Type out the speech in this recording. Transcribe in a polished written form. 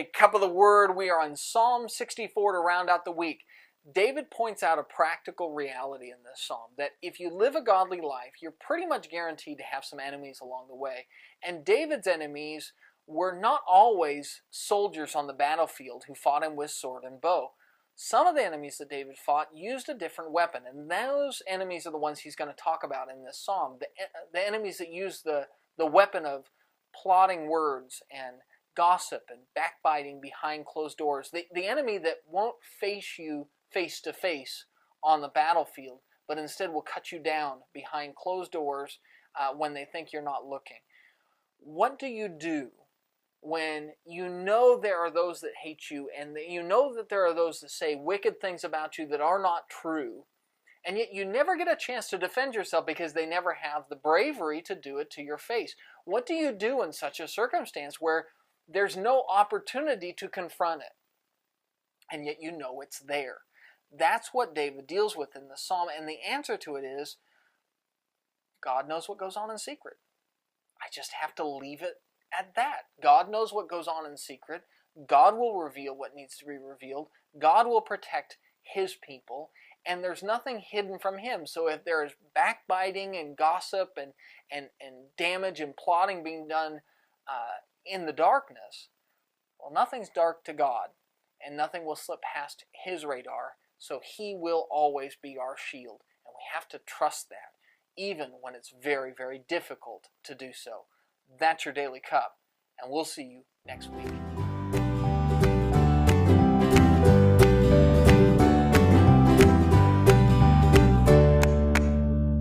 Hey, Cup of the Word, we are on Psalm 64 to round out the week. David points out a practical reality in this psalm, that if you live a godly life, you're pretty much guaranteed to have some enemies along the way. And David's enemies were not always soldiers on the battlefield who fought him with sword and bow. Some of the enemies that David fought used a different weapon, and those enemies are the ones he's going to talk about in this psalm. The enemies that use the weapon of plotting words and gossip and backbiting behind closed doors. The enemy that won't face you face to face on the battlefield, but instead will cut you down behind closed doors when they think you're not looking. What do you do when you know there are those that hate you, and you know that there are those that say wicked things about you that are not true, and yet you never get a chance to defend yourself because they never have the bravery to do it to your face? What do you do in such a circumstance where there's no opportunity to confront it, and yet you know it's there? That's what David deals with in the psalm, and the answer to it is, God knows what goes on in secret. I just have to leave it at that. God knows what goes on in secret. God will reveal what needs to be revealed. God will protect His people, and there's nothing hidden from Him. So if there is backbiting and gossip and damage and plotting being done in the darkness, well, nothing's dark to God, and nothing will slip past His radar, so He will always be our shield, and we have to trust that, even when it's very, very difficult to do so. That's your Daily Cup, and we'll see you next week.